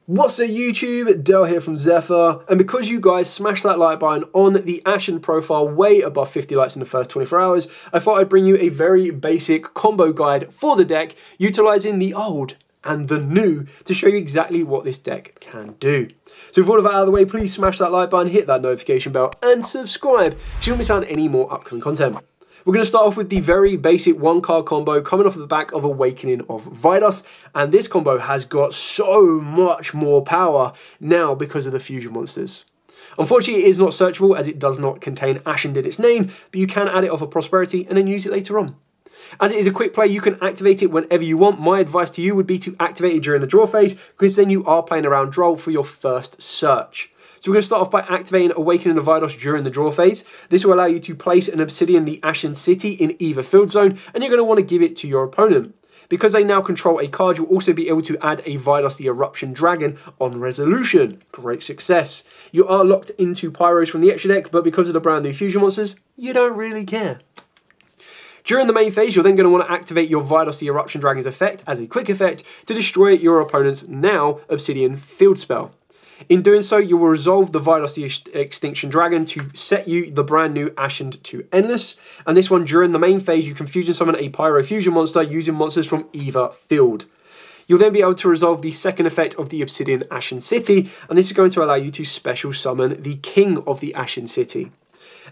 What's up YouTube, Dale here from Zephyr, and because you guys smashed that like button on the Ashened profile way above 50 likes in the first 24 hours, I thought I'd bring you a very basic combo guide for the deck, utilising the old and the new to show you exactly what this deck can do. So with all of that out of the way, please smash that like button, hit that notification bell, and subscribe so you don't miss out on any more upcoming content. We're going to start off with the very basic one card combo coming off the back of Awakening of Vidos, and this combo has got so much more power now because of the fusion monsters. Unfortunately, it is not searchable as it does not contain Ashened in its name, but you can add it off of Prosperity and then use it later on. As it is a quick play, you can activate it whenever you want. My advice to you would be to activate it during the draw phase, because then you are playing around draw for your first search. So we're going to start off by activating Awakening of Vidos during the draw phase. This will allow you to place an Obsidian the Ashened City in either field zone, and you're going to want to give it to your opponent. Because they now control a card, you'll also be able to add a Vidos the Eruption Dragon on resolution. Great success. You are locked into Pyros from the extra deck, but because of the brand new fusion monsters, you don't really care. During the main phase, you're then going to want to activate your Vidos the Eruption Dragon's effect as a quick effect to destroy your opponent's now Obsidian field spell. In doing so, you will resolve the Vidos the Extinction Dragon to set you the brand new Ashened to Endless. And this one, during the main phase, you can fusion summon a Pyro Fusion monster using monsters from either field. You'll then be able to resolve the second effect of the Obsidian Ashened City, and this is going to allow you to special summon the King of the Ashened City.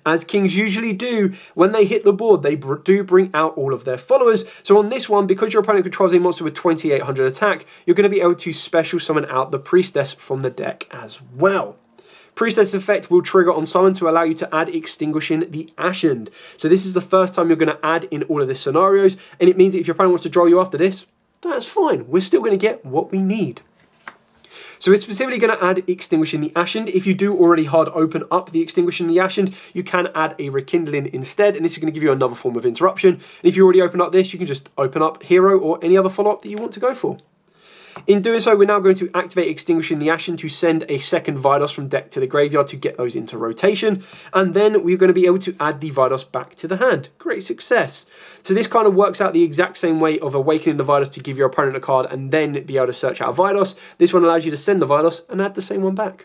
As kings usually do, when they hit the board, they do bring out all of their followers. So on this one, because your opponent controls a monster with 2800 attack, you're going to be able to special summon out the Priestess from the deck as well. Priestess effect will trigger on summon to allow you to add Extinguishing the Ashened. So this is the first time you're going to add in all of the scenarios, and it means that if your opponent wants to draw you after this, that's fine. We're still going to get what we need. So we're specifically going to add Extinguishing the Ashened. If you do already hard open up the Extinguishing the Ashened, you can add a Rekindling instead, and this is going to give you another form of interruption. And if you already open up this, you can just open up Hero or any other follow-up that you want to go for. In doing so, we're now going to activate Extinguishing the Ashened to send a second Vidos from deck to the graveyard to get those into rotation, and then we're going to be able to add the Vidos back to the hand. Great success. So this kind of works out the exact same way of Awakening the Vidos to give your opponent a card and then be able to search out Vidos. This one allows you to send the Vidos and add the same one back.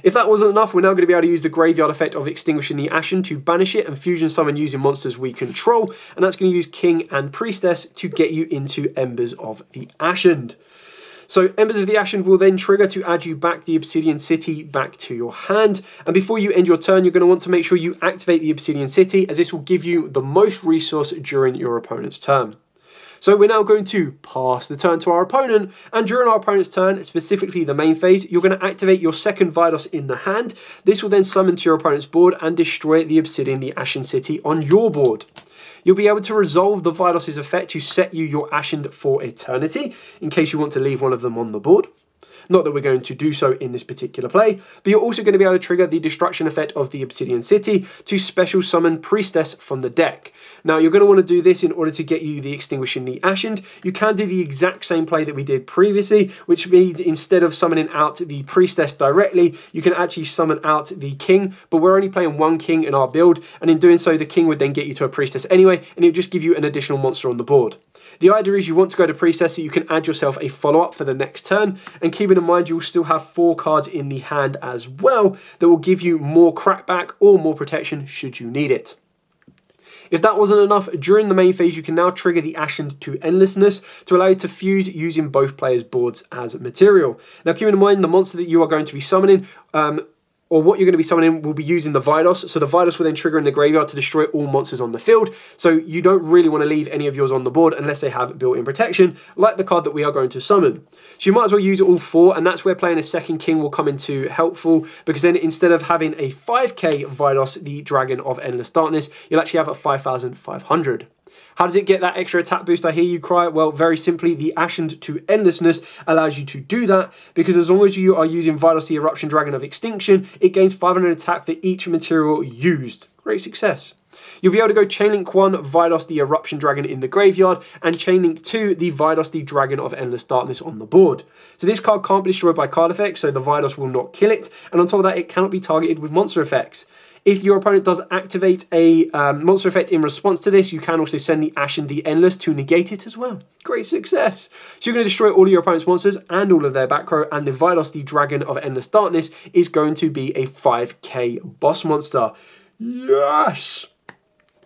If that wasn't enough, we're now going to be able to use the graveyard effect of Extinguishing the Ashened to banish it and fusion summon using monsters we control, and that's going to use King and Priestess to get you into Embers of the Ashened. So Embers of the Ashened will then trigger to add you back the Obsidian City back to your hand, and before you end your turn, you're going to want to make sure you activate the Obsidian City, as this will give you the most resource during your opponent's turn. So we're now going to pass the turn to our opponent, and during our opponent's turn, specifically the main phase, you're going to activate your second Vidos in the hand. This will then summon to your opponent's board and destroy the Obsidian the Ashened City on your board. You'll be able to resolve the Vidos' effect to set you your Ashened for eternity, in case you want to leave one of them on the board. Not that we're going to do so in this particular play, but you're also going to be able to trigger the destruction effect of the Obsidian City to special summon Priestess from the deck. Now, you're going to want to do this in order to get you the Extinguishing the Ashened. You can do the exact same play that we did previously, which means instead of summoning out the Priestess directly, you can actually summon out the King, but we're only playing one King in our build, and in doing so, the King would then get you to a Priestess anyway, and it would just give you an additional monster on the board. The idea is you want to go to Priestess so you can add yourself a follow-up for the next turn, and keeping in mind you will still have 4 cards in the hand as well that will give you more crackback or more protection should you need it. If that wasn't enough, during the main phase you can now trigger the Ashened to Endlessness to allow you to fuse using both players' boards as material. Now keep in mind the monster that you are going to be summoning, or what you're going to be summoning will be using the Vidos. So the Vidos will then trigger in the graveyard to destroy all monsters on the field. So you don't really want to leave any of yours on the board unless they have built-in protection, like the card that we are going to summon. So you might as well use all 4, and that's where playing a second King will come into helpful, because then instead of having a 5k Vidos, the Dragon of Endless Darkness, you'll actually have a 5,500. How does it get that extra attack boost, I hear you cry? Well, very simply, the Ashened to Endlessness allows you to do that, because as long as you are using Vidos the Eruption Dragon of Extinction, it gains 500 attack for each material used. Great success. You'll be able to go Chainlink 1, Vidos the Eruption Dragon in the graveyard, and Chainlink 2, the Vidos the Dragon of Endless Darkness on the board. So this card can't be destroyed by card effects, so the Vidos will not kill it, and on top of that, it cannot be targeted with monster effects. If your opponent does activate a monster effect in response to this, you can also send the Ashened the Endless to negate it as well. Great success. So you're going to destroy all of your opponent's monsters and all of their back row, and the Vidos the Dragon of Endless Darkness is going to be a 5k boss monster. Yes!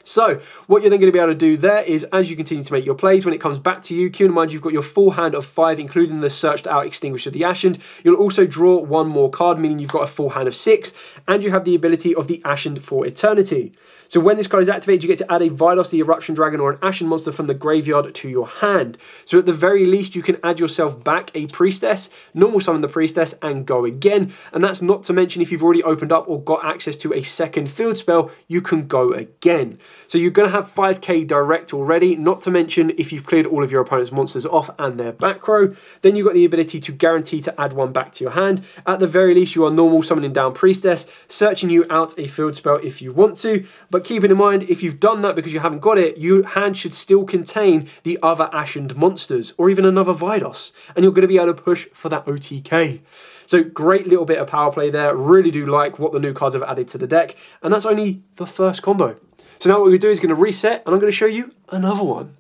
So, what you're then going to be able to do there is, as you continue to make your plays, when it comes back to you, keep in mind you've got your full hand of 5, including the searched out Extinguish of the Ashened. You'll also draw one more card, meaning you've got a full hand of 6, and you have the ability of the Ashened for Eternity. So when this card is activated, you get to add a Vidos the Eruption Dragon or an Ashen monster from the graveyard to your hand. So at the very least, you can add yourself back a Priestess, normal summon the Priestess, and go again. And that's not to mention if you've already opened up or got access to a second field spell, you can go again. So you're going to have 5k direct already, not to mention if you've cleared all of your opponent's monsters off and their back row, then you've got the ability to guarantee to add one back to your hand. At the very least, you are normal summoning down Priestess, searching you out a field spell if you want to, but keeping in mind, if you've done that because you haven't got it, your hand should still contain the other Ashened monsters, or even another Vidos, and you're going to be able to push for that OTK. So great little bit of power play there. Really do like what the new cards have added to the deck, and that's only the first combo. So now what we're going to do is going to reset, and I'm going to show you another one.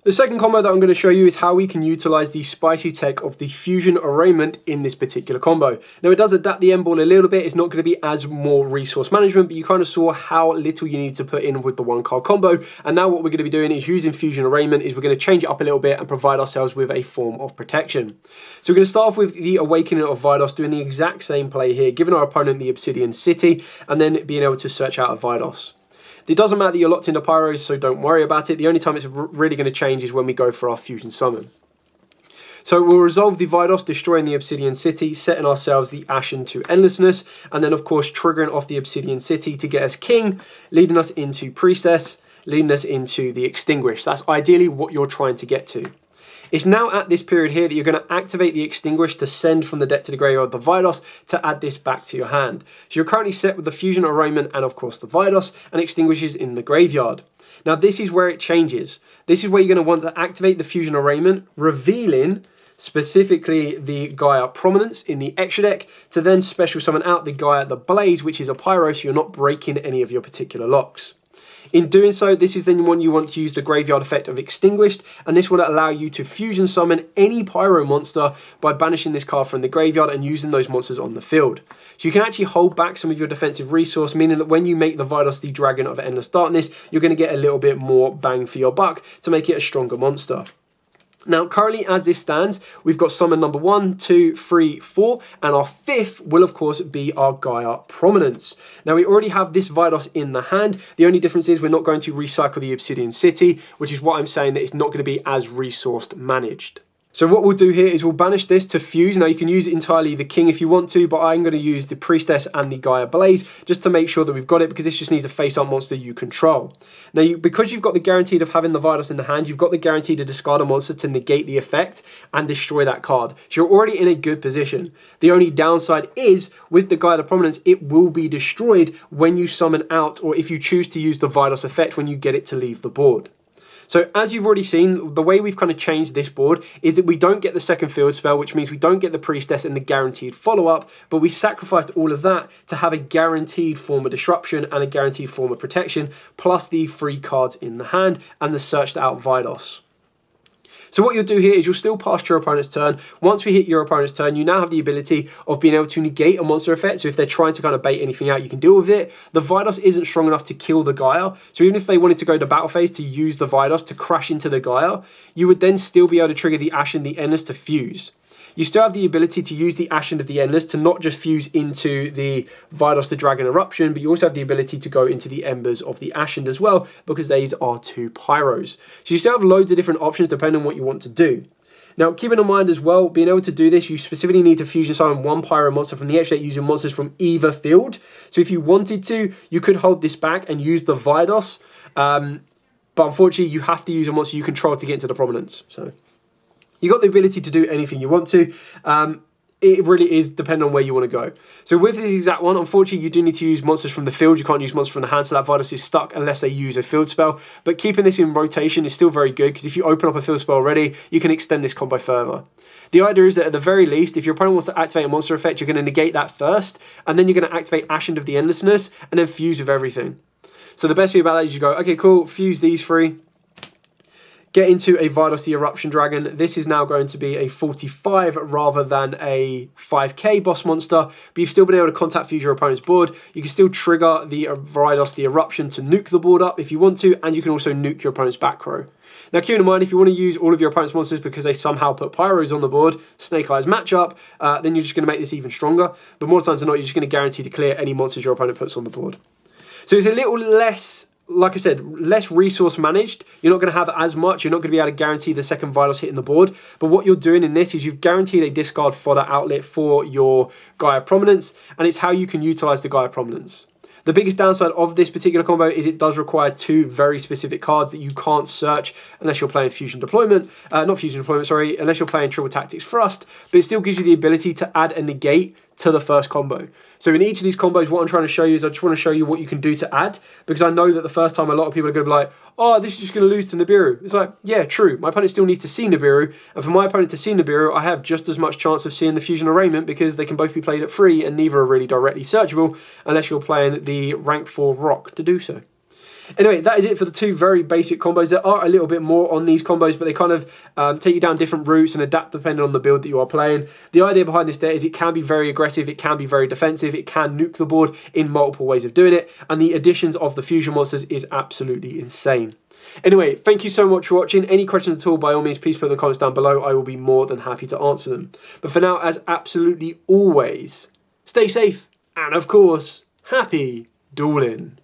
The second combo that I'm going to show you is how we can utilize the spicy tech of the Fusion Arraignment in this particular combo. Now it does adapt the end ball a little bit, it's not going to be as more resource management, but you kind of saw how little you need to put in with the one card combo, and now what we're going to be doing is using Fusion Arraignment is we're going to change it up a little bit and provide ourselves with a form of protection. So we're going to start off with the Awakening of Vidos, doing the exact same play here, giving our opponent the Obsidian City, and then being able to search out a Vidos. It doesn't matter that you're locked into Pyros, so don't worry about it. The only time it's really going to change is when we go for our Fusion Summon. So we'll resolve the Vidos, destroying the Obsidian City, setting ourselves the Ashen to Endlessness, and then of course triggering off the Obsidian City to get us King, leading us into Priestess, leading us into the Extinguish. That's ideally what you're trying to get to. It's now at this period here that you're going to activate the Extinguish to send from the deck to the graveyard the Vidos to add this back to your hand. So you're currently set with the Fusion Arraignment and of course the Vidos, and Extinguishes in the graveyard. Now this is where it changes. This is where you're going to want to activate the Fusion Arraignment, revealing specifically the Gaia Prominence in the extra deck, to then special summon out the Gaia the Blaze, which is a Pyro, so you're not breaking any of your particular locks. In doing so, this is then when you want to use the graveyard effect of Extinguished, and this will allow you to fusion summon any Pyro monster by banishing this card from the graveyard and using those monsters on the field. So you can actually hold back some of your defensive resource, meaning that when you make the Vidos the Dragon of Endless Darkness, you're going to get a little bit more bang for your buck to make it a stronger monster. Now, currently as this stands, we've got summon number 1, 2, 3, 4, and our 5th will of course be our Gaia Prominence. Now we already have this Vidos in the hand. The only difference is we're not going to recycle the Obsidian City, which is what I'm saying that it's not going to be as resourced managed. So what we'll do here is we'll banish this to fuse. Now you can use entirely the King if you want to, but I'm going to use the Priestess and the Gaia Blaze just to make sure that we've got it, because this just needs a face-up monster you control. Now because you've got the guaranteed of having the Vidos in the hand, you've got the guarantee to discard a monster to negate the effect and destroy that card. So you're already in a good position. The only downside is with the Gaia Prominence, it will be destroyed when you summon out, or if you choose to use the Vidos effect when you get it to leave the board. So as you've already seen, the way we've kind of changed this board is that we don't get the second field spell, which means we don't get the Priestess and the guaranteed follow-up, but we sacrificed all of that to have a guaranteed form of disruption and a guaranteed form of protection, plus the 3 cards in the hand and the searched out Vidos. So what you'll do here is you'll still pass your opponent's turn. Once we hit your opponent's turn, you now have the ability of being able to negate a monster effect. So if they're trying to kind of bait anything out, you can deal with it. The Vidos isn't strong enough to kill the Gaia. So even if they wanted to go to battle phase to use the Vidos to crash into the Gaia, you would then still be able to trigger the Ashened the Endless to fuse. You still have the ability to use the Ashened of the Endless to not just fuse into the Vidos the Dragon Eruption, but you also have the ability to go into the Embers of the Ashened as well, because these are 2 Pyros. So you still have loads of different options depending on what you want to do. Now, keeping in mind as well, being able to do this, you specifically need to fusion summon 1 Pyro monster from the extra deck using monsters from either field. So if you wanted to, you could hold this back and use the Vidos, but unfortunately you have to use a monster you control to get into the Prominence. So you got the ability to do anything you want to. it really is depending on where you want to go. So with this exact one, unfortunately, you do need to use monsters from the field. You can't use monsters from the hand, so that Vitality is stuck unless they use a field spell. But keeping this in rotation is still very good, because if you open up a field spell already, you can extend this combo further. The idea is that at the very least, if your opponent wants to activate a monster effect, you're going to negate that first, and then you're going to activate Ashened of the Endlessness, and then fuse with everything. So the best thing about that is you go, okay, cool, fuse these three. Get into a Vitality Eruption Dragon. This is now going to be a 45 rather than a 5k boss monster, but you've still been able to contact fuse your opponent's board. You can still trigger the Vitality Eruption to nuke the board up if you want to, and you can also nuke your opponent's back row. Now keep in mind, if you want to use all of your opponent's monsters because they somehow put Pyros on the board, Snake Eyes matchup, then you're just going to make this even stronger. But more times than not, you're just going to guarantee to clear any monsters your opponent puts on the board. So it's a little less, like I said, less resource managed. You're not going to have as much. You're not going to be able to guarantee the second Vitals hitting the board. But what you're doing in this is you've guaranteed a discard fodder outlet for your Gaia Prominence, and it's how you can utilize the Gaia Prominence. The biggest downside of this particular combo is it does require two very specific cards that you can't search unless you're playing Fusion Deployment. Not Fusion Deployment, sorry, unless you're playing Triple Tactics Thrust. But it still gives you the ability to add a negate to the first combo. So in each of these combos, what I'm trying to show you is I just want to show you what you can do to add, because I know that the first time a lot of people are going to be like, oh, this is just going to lose to Nibiru. It's like, yeah, true. My opponent still needs to see Nibiru, and for my opponent to see Nibiru, I have just as much chance of seeing the Fusion Arraignment, because they can both be played at 3 and neither are really directly searchable unless you're playing the rank 4 rock to do so. Anyway, that is it for the two very basic combos. There are a little bit more on these combos, but they kind of take you down different routes and adapt depending on the build that you are playing. The idea behind this deck is it can be very aggressive, it can be very defensive, it can nuke the board in multiple ways of doing it, and the additions of the fusion monsters is absolutely insane. Anyway, thank you so much for watching. Any questions at all, by all means, please put in the comments down below. I will be more than happy to answer them. But for now, as absolutely always, stay safe, and of course, happy dueling.